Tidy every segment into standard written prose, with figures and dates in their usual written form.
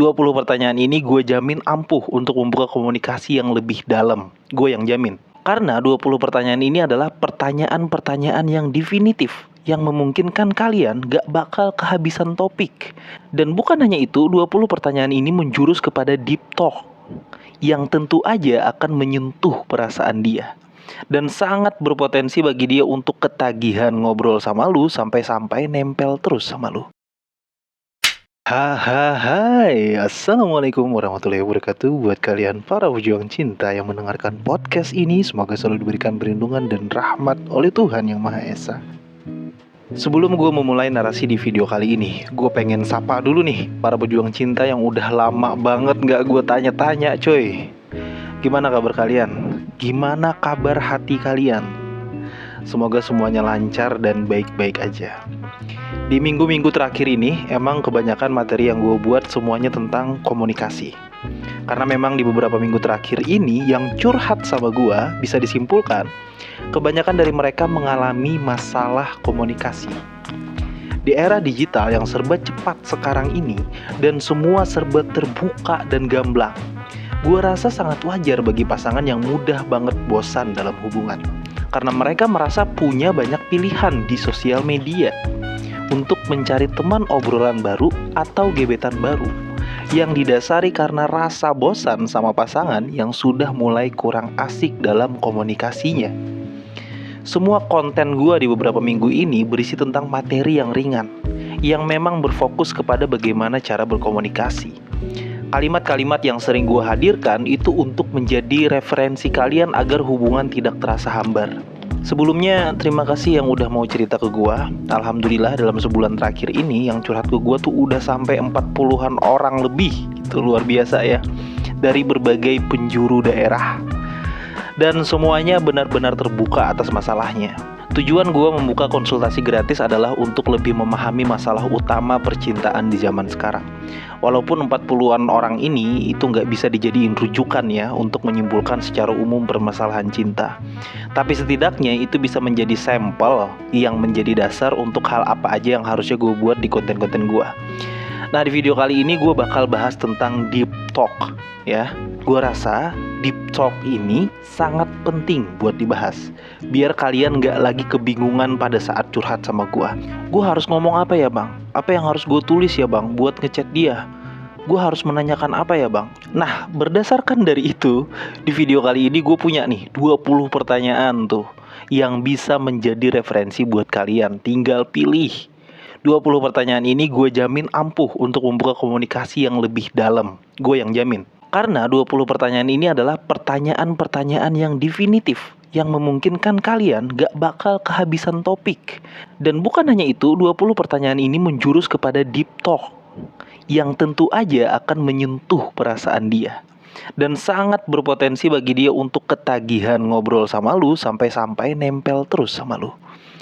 20 pertanyaan ini gue jamin ampuh untuk membuka komunikasi yang lebih dalam. Gue yang jamin. Karena 20 pertanyaan ini adalah pertanyaan-pertanyaan yang definitif, yang memungkinkan kalian gak bakal kehabisan topik. Dan bukan hanya itu, 20 pertanyaan ini menjurus kepada deep talk, yang tentu aja akan menyentuh perasaan dia. Dan sangat berpotensi bagi dia untuk ketagihan ngobrol sama lu sampai-sampai nempel terus sama lu. Hai, assalamualaikum warahmatullahi wabarakatuh. Buat kalian para pejuang cinta yang mendengarkan podcast ini, semoga selalu diberikan perlindungan dan rahmat oleh Tuhan Yang Maha Esa. Sebelum gue memulai narasi di video kali ini, gue pengen sapa dulu nih para pejuang cinta yang udah lama banget gak gue tanya-tanya coy. Gimana kabar kalian? Gimana kabar hati kalian? Semoga semuanya lancar dan baik-baik aja. Di minggu-minggu terakhir ini, emang kebanyakan materi yang gue buat semuanya tentang komunikasi. Karena memang di beberapa minggu terakhir ini, yang curhat sama gue bisa disimpulkan, kebanyakan dari mereka mengalami masalah komunikasi. Di era digital yang serba cepat sekarang ini, dan semua serba terbuka dan gamblang, gue rasa sangat wajar bagi pasangan yang mudah banget bosan dalam hubungan. Karena mereka merasa punya banyak pilihan di sosial media untuk mencari teman obrolan baru atau gebetan baru yang didasari karena rasa bosan sama pasangan yang sudah mulai kurang asik dalam komunikasinya. Semua konten gue di beberapa minggu ini berisi tentang materi yang ringan, yang memang berfokus kepada bagaimana cara berkomunikasi. Kalimat-kalimat yang sering gue hadirkan itu untuk menjadi referensi kalian agar hubungan tidak terasa hambar. Sebelumnya, terima kasih yang udah mau cerita ke gue. Alhamdulillah dalam sebulan terakhir ini yang curhat ke gue tuh udah sampai 40-an orang lebih. Itu luar biasa ya. Dari berbagai penjuru daerah. Dan semuanya benar-benar terbuka atas masalahnya. Tujuan gue membuka konsultasi gratis adalah untuk lebih memahami masalah utama percintaan di zaman sekarang. Walaupun 40-an orang ini itu nggak bisa dijadiin rujukan ya untuk menyimpulkan secara umum permasalahan cinta. Tapi setidaknya itu bisa menjadi sampel yang menjadi dasar untuk hal apa aja yang harusnya gue buat di konten-konten gue. Nah, di video kali ini gue bakal bahas tentang deep talk ya. Gue rasa deep talk ini sangat penting buat dibahas, biar kalian gak lagi kebingungan pada saat curhat sama gue. Gue harus ngomong apa ya bang? Apa yang harus gue tulis ya bang buat ngechat dia? Gue harus menanyakan apa ya bang? Nah, berdasarkan dari itu, di video kali ini gue punya nih 20 pertanyaan tuh yang bisa menjadi referensi buat kalian. Tinggal pilih. 20 pertanyaan ini gue jamin ampuh untuk membuka komunikasi yang lebih dalam. Gue yang jamin. Karena 20 pertanyaan ini adalah pertanyaan-pertanyaan yang definitif, yang memungkinkan kalian gak bakal kehabisan topik. Dan bukan hanya itu, 20 pertanyaan ini menjurus kepada deep talk, yang tentu aja akan menyentuh perasaan dia. Dan sangat berpotensi bagi dia untuk ketagihan ngobrol sama lu sampai-sampai nempel terus sama lu.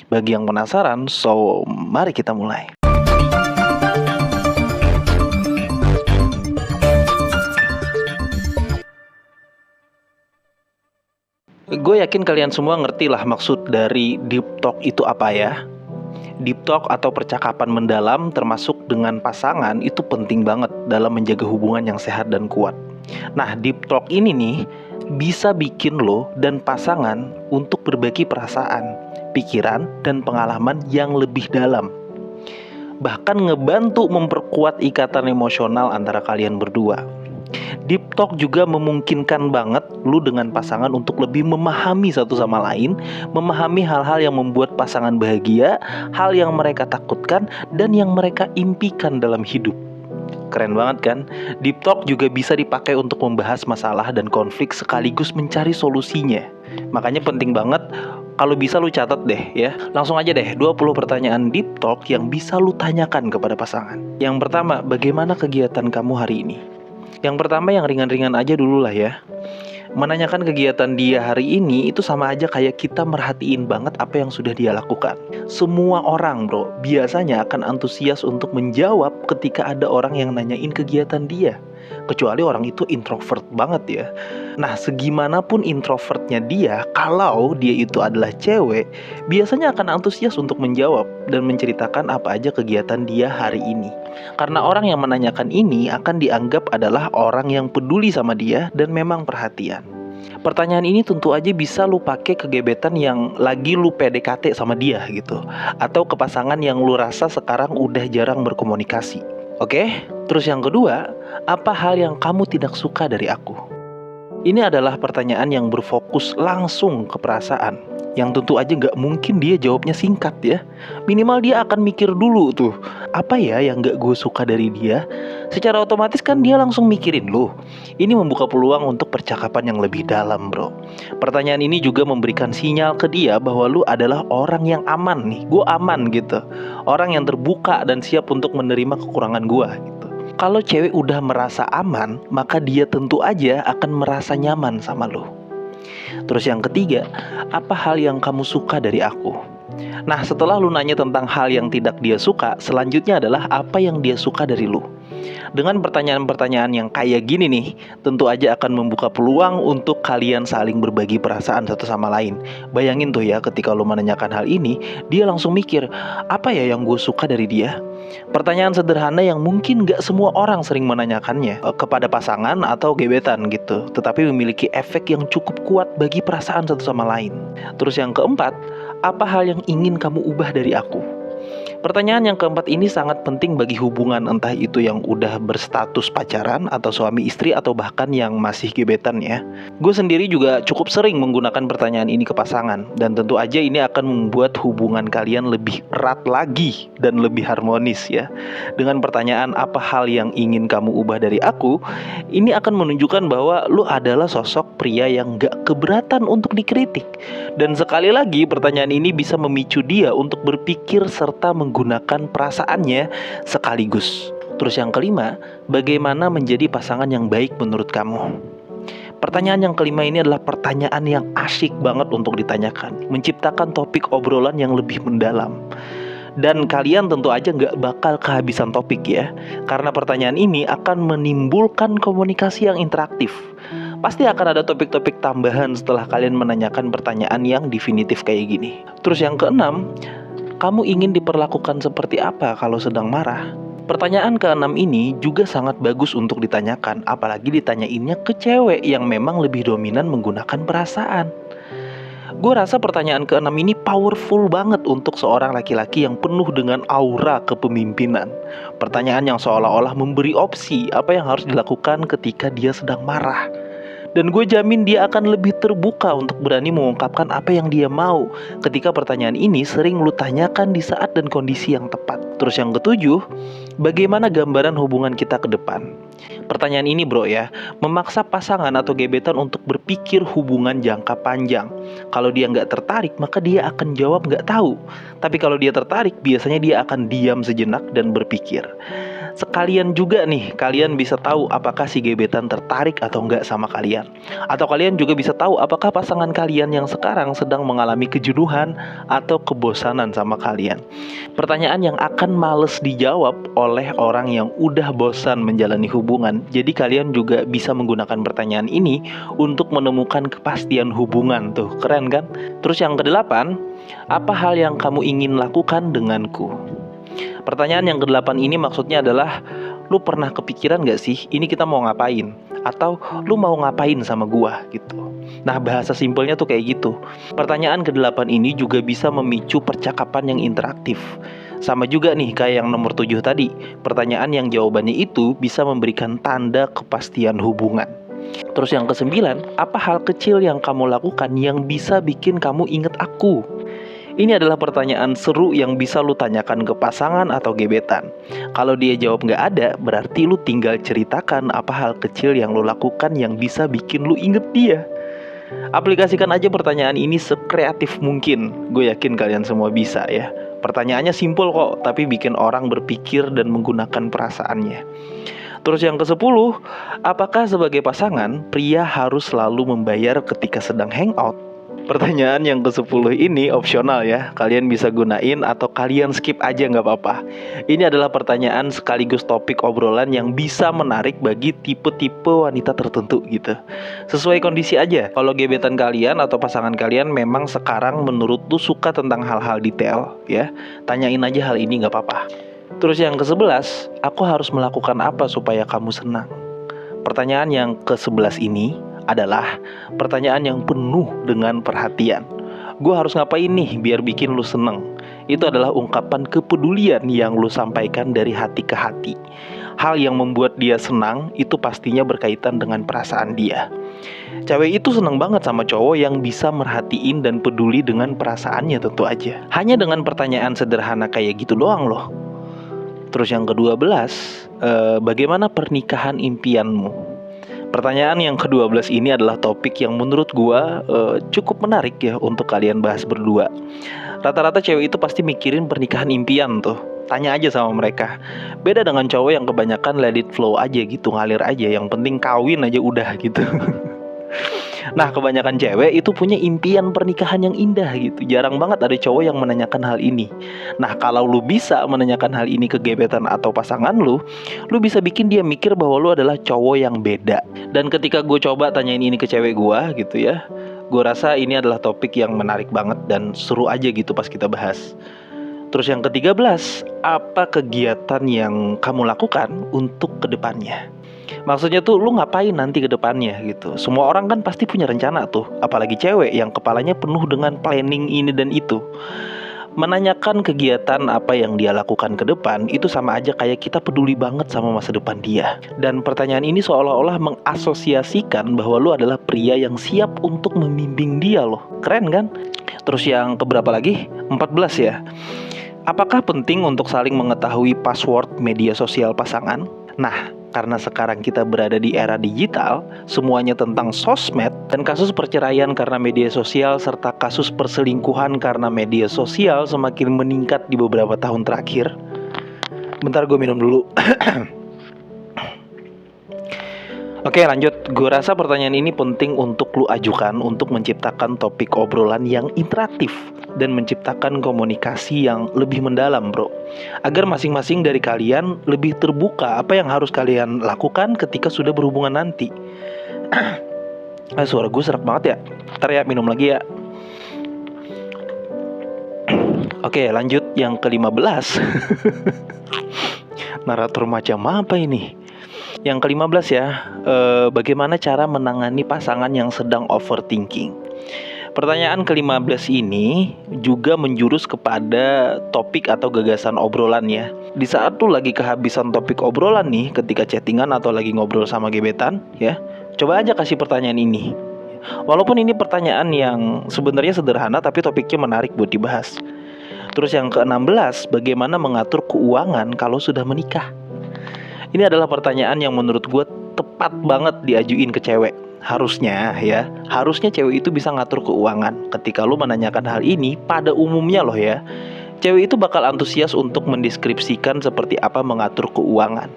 Bagi yang penasaran, so mari kita mulai. Gue yakin kalian semua ngerti lah maksud dari deep talk itu apa ya. Deep talk atau percakapan mendalam termasuk dengan pasangan itu penting banget dalam menjaga hubungan yang sehat dan kuat. Nah, deep talk ini nih bisa bikin lo dan pasangan untuk berbagi perasaan, pikiran, dan pengalaman yang lebih dalam. Bahkan ngebantu memperkuat ikatan emosional antara kalian berdua. Deep talk juga memungkinkan banget lu dengan pasangan untuk lebih memahami satu sama lain, memahami hal-hal yang membuat pasangan bahagia, hal yang mereka takutkan, dan yang mereka impikan dalam hidup. Keren banget kan? Deep talk juga bisa dipakai untuk membahas masalah dan konflik sekaligus mencari solusinya. Makanya penting banget, kalau bisa lu catat deh ya. Langsung aja deh 20 pertanyaan deep talk yang bisa lu tanyakan kepada pasangan. Yang pertama, bagaimana kegiatan kamu hari ini? Yang pertama yang ringan-ringan aja dulu lah ya. Menanyakan kegiatan dia hari ini itu sama aja kayak kita merhatiin banget apa yang sudah dia lakukan. Semua orang bro biasanya akan antusias untuk menjawab ketika ada orang yang nanyain kegiatan dia. kecuali orang itu introvert banget ya. Nah, segimanapun introvertnya dia, kalau dia itu adalah cewek, biasanya akan antusias untuk menjawab dan menceritakan apa aja kegiatan dia hari ini. Karena orang yang menanyakan ini akan dianggap adalah orang yang peduli sama dia dan memang perhatian. Pertanyaan ini tentu aja bisa lu pakai ke gebetan yang lagi lu PDKT sama dia gitu, atau ke pasangan yang lu rasa sekarang udah jarang berkomunikasi. Oke? Terus yang kedua, apa hal yang kamu tidak suka dari aku? Ini adalah pertanyaan yang berfokus langsung ke perasaan, yang tentu aja gak mungkin dia jawabnya singkat ya. Minimal dia akan mikir dulu tuh, apa ya yang gak gue suka dari dia. Secara otomatis kan dia langsung mikirin lu. Ini membuka peluang untuk percakapan yang lebih dalam, bro. Pertanyaan ini juga memberikan sinyal ke dia bahwa lu adalah orang yang aman nih. Gue aman gitu, orang yang terbuka dan siap untuk menerima kekurangan gue gitu. Kalau cewek udah merasa aman, maka dia tentu aja akan merasa nyaman sama lo. Terus yang ketiga, apa hal yang kamu suka dari aku? Nah, setelah lu nanya tentang hal yang tidak dia suka, selanjutnya adalah apa yang dia suka dari lu. Dengan pertanyaan-pertanyaan yang kayak gini nih, tentu aja akan membuka peluang untuk kalian saling berbagi perasaan satu sama lain. Bayangin tuh ya, ketika lu menanyakan hal ini, dia langsung mikir, apa ya yang gue suka dari dia? Pertanyaan sederhana yang mungkin gak semua orang sering menanyakannya kepada pasangan atau gebetan gitu, tetapi memiliki efek yang cukup kuat bagi perasaan satu sama lain. Terus yang keempat, apa hal yang ingin kamu ubah dari aku? Pertanyaan yang keempat ini sangat penting bagi hubungan, entah itu yang udah berstatus pacaran atau suami istri atau bahkan yang masih gebetan ya. Gue sendiri juga cukup sering menggunakan pertanyaan ini ke pasangan, dan tentu aja ini akan membuat hubungan kalian lebih erat lagi dan lebih harmonis ya. Dengan pertanyaan apa hal yang ingin kamu ubah dari aku, ini akan menunjukkan bahwa lu adalah sosok pria yang gak keberatan untuk dikritik. Dan sekali lagi pertanyaan ini bisa memicu dia untuk berpikir serta menggunakan perasaannya sekaligus. Terus yang kelima, bagaimana menjadi pasangan yang baik menurut kamu? Pertanyaan yang kelima ini adalah pertanyaan yang asyik banget untuk ditanyakan, menciptakan topik obrolan yang lebih mendalam. Dan kalian tentu aja gak bakal kehabisan topik ya, karena pertanyaan ini akan menimbulkan komunikasi yang interaktif. Pasti akan ada topik-topik tambahan setelah kalian menanyakan pertanyaan yang definitif kayak gini. Terus yang keenam, kamu ingin diperlakukan seperti apa kalau sedang marah? Pertanyaan keenam ini juga sangat bagus untuk ditanyakan, apalagi ditanyainnya ke cewek yang memang lebih dominan menggunakan perasaan. Gue rasa pertanyaan keenam ini powerful banget untuk seorang laki-laki yang penuh dengan aura kepemimpinan. Pertanyaan yang seolah-olah memberi opsi apa yang harus dilakukan ketika dia sedang marah. Dan gue jamin dia akan lebih terbuka untuk berani mengungkapkan apa yang dia mau ketika pertanyaan ini sering lu tanyakan di saat dan kondisi yang tepat. Terus yang ketujuh, bagaimana gambaran hubungan kita ke depan? Pertanyaan ini bro ya, memaksa pasangan atau gebetan untuk berpikir hubungan jangka panjang. Kalau dia nggak tertarik, maka dia akan jawab nggak tahu. Tapi kalau dia tertarik, biasanya dia akan diam sejenak dan berpikir. Sekalian juga nih, kalian bisa tahu apakah si gebetan tertarik atau enggak sama kalian. Atau kalian juga bisa tahu apakah pasangan kalian yang sekarang sedang mengalami kejenuhan atau kebosanan sama kalian. Pertanyaan yang akan males dijawab oleh orang yang udah bosan menjalani hubungan. Jadi kalian juga bisa menggunakan pertanyaan ini untuk menemukan kepastian hubungan tuh, keren kan? Terus yang kedelapan, apa hal yang kamu ingin lakukan denganku? Pertanyaan yang ke-8 ini maksudnya adalah, lu pernah kepikiran gak sih ini kita mau ngapain? Atau lu mau ngapain sama gua gitu. Nah, bahasa simpelnya tuh kayak gitu. Pertanyaan ke-8 ini juga bisa memicu percakapan yang interaktif. Sama juga nih kayak yang nomor 7 tadi. Pertanyaan yang jawabannya itu bisa memberikan tanda kepastian hubungan. Terus yang ke-9, apa hal kecil yang kamu lakukan yang bisa bikin kamu inget aku? Ini adalah pertanyaan seru yang bisa lu tanyakan ke pasangan atau gebetan. Kalau dia jawab nggak ada, berarti lu tinggal ceritakan apa hal kecil yang lu lakukan yang bisa bikin lu inget dia. Aplikasikan aja pertanyaan ini sekreatif mungkin. Gue yakin kalian semua bisa ya. Pertanyaannya simpel kok, tapi bikin orang berpikir dan menggunakan perasaannya. Terus yang ke-10, apakah sebagai pasangan, pria harus selalu membayar ketika sedang hangout? Pertanyaan yang ke-10 ini opsional ya. Kalian bisa gunain atau kalian skip aja nggak apa-apa. Ini adalah pertanyaan sekaligus topik obrolan yang bisa menarik bagi tipe-tipe wanita tertentu gitu. Sesuai kondisi aja. Kalau gebetan kalian atau pasangan kalian memang sekarang menurut lu suka tentang hal-hal detail ya, tanyain aja hal ini nggak apa-apa. Terus yang ke-11, aku harus melakukan apa supaya kamu senang? Pertanyaan yang ke-11 ini adalah pertanyaan yang penuh dengan perhatian. Gue harus ngapain nih biar bikin lu seneng? Itu adalah ungkapan kepedulian yang lu sampaikan dari hati ke hati. Hal yang membuat dia senang itu pastinya berkaitan dengan perasaan dia. Cewek itu seneng banget sama cowok yang bisa merhatiin dan peduli dengan perasaannya tentu aja. Hanya dengan pertanyaan sederhana kayak gitu doang loh. Terus yang ke-12, bagaimana pernikahan impianmu? Pertanyaan yang ke-12 ini adalah topik yang menurut gua cukup menarik ya untuk kalian bahas berdua. Rata-rata cewek itu pasti mikirin pernikahan impian tuh. Tanya aja sama mereka. Beda dengan cowok yang kebanyakan let it flow aja gitu, ngalir aja. Yang penting kawin aja udah gitu. Nah, kebanyakan cewek itu punya impian pernikahan yang indah gitu. Jarang banget ada cowok yang menanyakan hal ini. Nah, kalau lu bisa menanyakan hal ini ke gebetan atau pasangan lu bisa bikin dia mikir bahwa lu adalah cowok yang beda. Dan ketika gue coba tanyain ini ke cewek gue gitu ya, gue rasa ini adalah topik yang menarik banget dan seru aja gitu pas kita bahas. Terus yang ke-13, apa kegiatan yang kamu lakukan untuk kedepannya? Maksudnya tuh lu ngapain nanti ke depannya gitu. Semua orang kan pasti punya rencana tuh, apalagi cewek yang kepalanya penuh dengan planning ini dan itu. Menanyakan kegiatan apa yang dia lakukan ke depan itu sama aja kayak kita peduli banget sama masa depan dia. Dan pertanyaan ini seolah-olah mengasosiasikan bahwa lu adalah pria yang siap untuk membimbing dia loh. Keren kan? Terus yang keberapa lagi? 14 ya. Apakah penting untuk saling mengetahui password media sosial pasangan? Nah, karena sekarang kita berada di era digital, semuanya tentang sosmed dan kasus perceraian karena media sosial serta kasus perselingkuhan karena media sosial semakin meningkat di beberapa tahun terakhir. Bentar gue minum dulu. Oke, lanjut. Gue rasa pertanyaan ini penting untuk lu ajukan untuk menciptakan topik obrolan yang interaktif dan menciptakan komunikasi yang lebih mendalam, bro. Agar masing-masing dari kalian lebih terbuka apa yang harus kalian lakukan ketika sudah berhubungan nanti. Suara gue serak banget ya. Ntar ya, minum lagi ya. Oke, lanjut yang ke-15. Narator macam apa ini? Yang ke-15 ya, bagaimana cara menangani pasangan yang sedang overthinking? Pertanyaan ke-15 ini juga menjurus kepada topik atau gagasan obrolan ya. Di saat tuh lagi kehabisan topik obrolan nih, ketika chattingan atau lagi ngobrol sama gebetan ya, coba aja kasih pertanyaan ini. Walaupun ini pertanyaan yang sebenarnya sederhana, tapi topiknya menarik buat dibahas. Terus yang ke-16, bagaimana mengatur keuangan kalau sudah menikah? Ini adalah pertanyaan yang menurut gue tepat banget diajuin ke cewek. Harusnya cewek itu bisa ngatur keuangan. Ketika lu menanyakan hal ini, pada umumnya loh ya, cewek itu bakal antusias untuk mendeskripsikan seperti apa mengatur keuangan.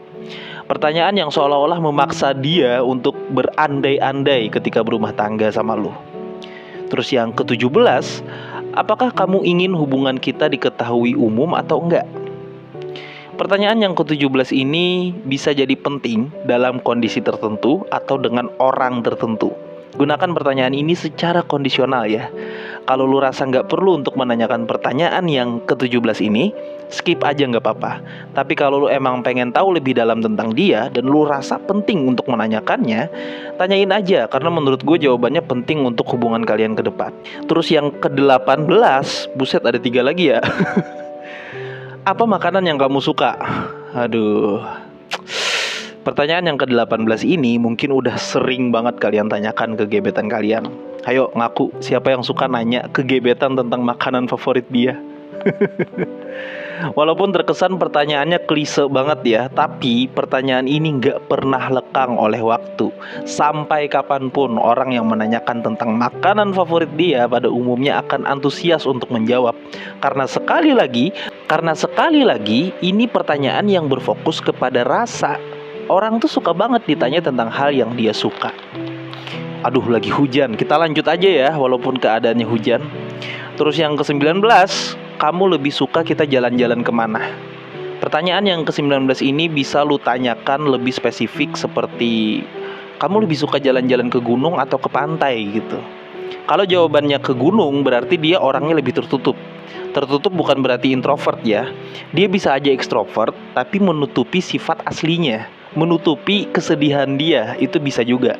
Pertanyaan yang seolah-olah memaksa dia untuk berandai-andai ketika berumah tangga sama lu. Terus yang ke-17, apakah kamu ingin hubungan kita diketahui umum atau enggak? Pertanyaan yang ke-17 ini bisa jadi penting dalam kondisi tertentu atau dengan orang tertentu. Gunakan pertanyaan ini secara kondisional ya. Kalau lu rasa nggak perlu untuk menanyakan pertanyaan yang ke-17 ini, skip aja nggak apa-apa. Tapi kalau lu emang pengen tahu lebih dalam tentang dia dan lu rasa penting untuk menanyakannya, tanyain aja, karena menurut gue jawabannya penting untuk hubungan kalian ke depan. Terus yang ke-18, buset ada 3 lagi ya. Apa makanan yang kamu suka? Aduh. Pertanyaan yang ke-18 ini mungkin udah sering banget kalian tanyakan ke gebetan kalian. Ayo ngaku, siapa yang suka nanya ke gebetan tentang makanan favorit dia? Walaupun terkesan pertanyaannya klise banget ya, tapi pertanyaan ini gak pernah lekang oleh waktu. Sampai kapanpun orang yang menanyakan tentang makanan favorit dia pada umumnya akan antusias untuk menjawab. Karena sekali lagi ini pertanyaan yang berfokus kepada rasa. Orang tuh suka banget ditanya tentang hal yang dia suka. Aduh, lagi hujan. Kita lanjut aja ya, walaupun keadaannya hujan. Terus yang ke-19, kamu lebih suka kita jalan-jalan kemana? Pertanyaan yang ke-19 ini bisa lu tanyakan lebih spesifik seperti, kamu lebih suka jalan-jalan ke gunung atau ke pantai gitu. Kalau jawabannya ke gunung, berarti dia orangnya lebih tertutup. Tertutup bukan berarti introvert ya. Dia bisa aja ekstrovert, tapi menutupi sifat aslinya, menutupi kesedihan dia, itu bisa juga.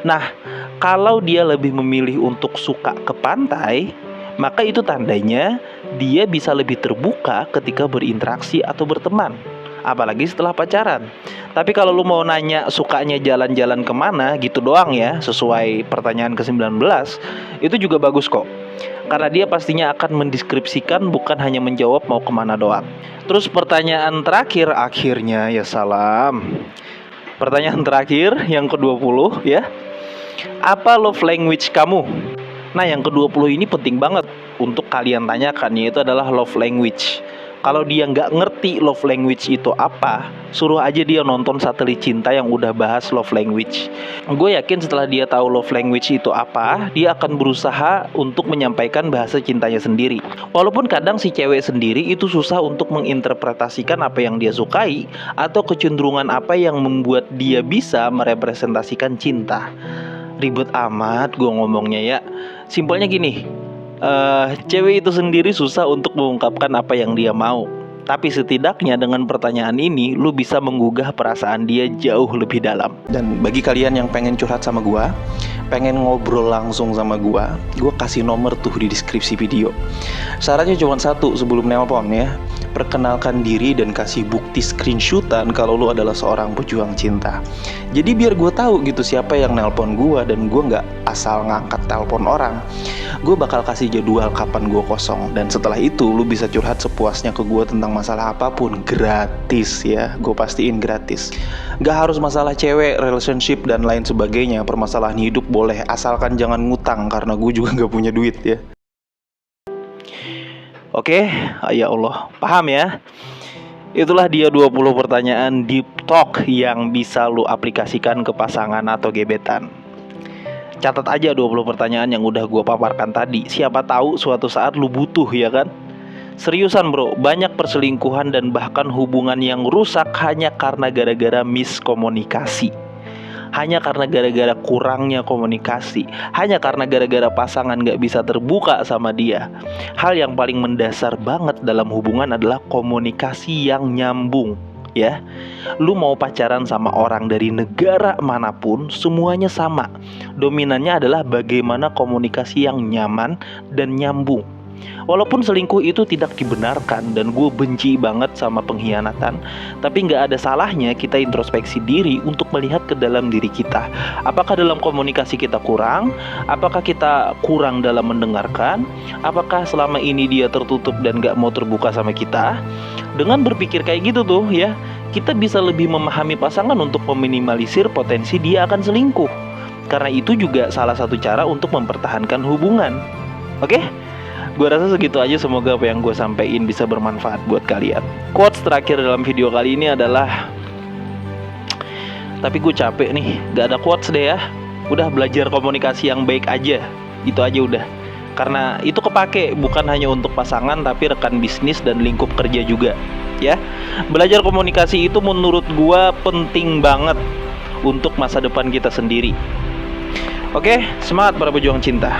Nah, kalau dia lebih memilih untuk suka ke pantai, maka itu tandanya dia bisa lebih terbuka ketika berinteraksi atau berteman, apalagi setelah pacaran. Tapi kalau lu mau nanya sukanya jalan-jalan kemana gitu doang ya, sesuai pertanyaan ke-19, itu juga bagus kok. Karena dia pastinya akan mendeskripsikan, bukan hanya menjawab mau kemana doang. Terus pertanyaan terakhir, akhirnya ya salam. Pertanyaan terakhir yang ke-20 ya. Apa love language kamu? Nah, yang ke-20 ini penting banget untuk kalian tanyakan, yaitu adalah love language. Kalau dia nggak ngerti love language itu apa, suruh aja dia nonton Satelit Cinta yang udah bahas love language. Gue yakin setelah dia tahu love language itu apa, dia akan berusaha untuk menyampaikan bahasa cintanya sendiri. Walaupun kadang si cewek sendiri itu susah untuk menginterpretasikan apa yang dia sukai, atau kecenderungan apa yang membuat dia bisa merepresentasikan cinta. Ribet amat gue ngomongnya ya. Simpelnya gini, cewek itu sendiri susah untuk mengungkapkan apa yang dia mau. Tapi setidaknya dengan pertanyaan ini, lu bisa menggugah perasaan dia jauh lebih dalam. Dan bagi kalian yang pengen curhat sama gue, pengen ngobrol langsung sama gue kasih nomor tuh di deskripsi video. Syaratnya cuma satu sebelum nelpon ya. Perkenalkan diri dan kasih bukti screenshotan kalau lu adalah seorang pejuang cinta. Jadi biar gue tahu gitu siapa yang nelpon gue, dan gue nggak asal ngangkat telepon orang. Gue bakal kasih jadwal kapan gue kosong, dan setelah itu lu bisa curhat sepuasnya ke gue tentang masalah apapun, gratis ya. Gue pastiin gratis. Gak harus masalah cewek, relationship dan lain sebagainya. Permasalahan hidup boleh, asalkan jangan ngutang, karena gue juga gak punya duit ya. Oke, ya Allah, paham ya? Itulah dia 20 pertanyaan deep talk yang bisa lu aplikasikan ke pasangan atau gebetan. Catat aja 20 pertanyaan yang udah gue paparkan tadi. Siapa tahu suatu saat lu butuh ya kan? Seriusan bro, banyak perselingkuhan dan bahkan hubungan yang rusak hanya karena gara-gara miskomunikasi. Hanya karena gara-gara kurangnya komunikasi. Hanya karena gara-gara pasangan gak bisa terbuka sama dia. Hal yang paling mendasar banget dalam hubungan adalah komunikasi yang nyambung. Ya, lu mau pacaran sama orang dari negara manapun, semuanya sama. Dominannya adalah bagaimana komunikasi yang nyaman dan nyambung. Walaupun selingkuh itu tidak dibenarkan, dan gue benci banget sama pengkhianatan, tapi gak ada salahnya kita introspeksi diri untuk melihat ke dalam diri kita. Apakah dalam komunikasi kita kurang? Apakah kita kurang dalam mendengarkan? Apakah selama ini dia tertutup dan gak mau terbuka sama kita? Dengan berpikir kayak gitu tuh ya, kita bisa lebih memahami pasangan untuk meminimalisir potensi dia akan selingkuh. Karena itu juga salah satu cara untuk mempertahankan hubungan. Oke? Gue rasa segitu aja, semoga apa yang gue sampein bisa bermanfaat buat kalian. Quotes terakhir dalam video kali ini adalah, tapi gue capek nih, gak ada quotes deh ya. Udah belajar komunikasi yang baik aja, itu aja udah. Karena itu kepake bukan hanya untuk pasangan, tapi rekan bisnis dan lingkup kerja juga ya. Belajar komunikasi itu menurut gue penting banget untuk masa depan kita sendiri. Oke, semangat para pejuang cinta.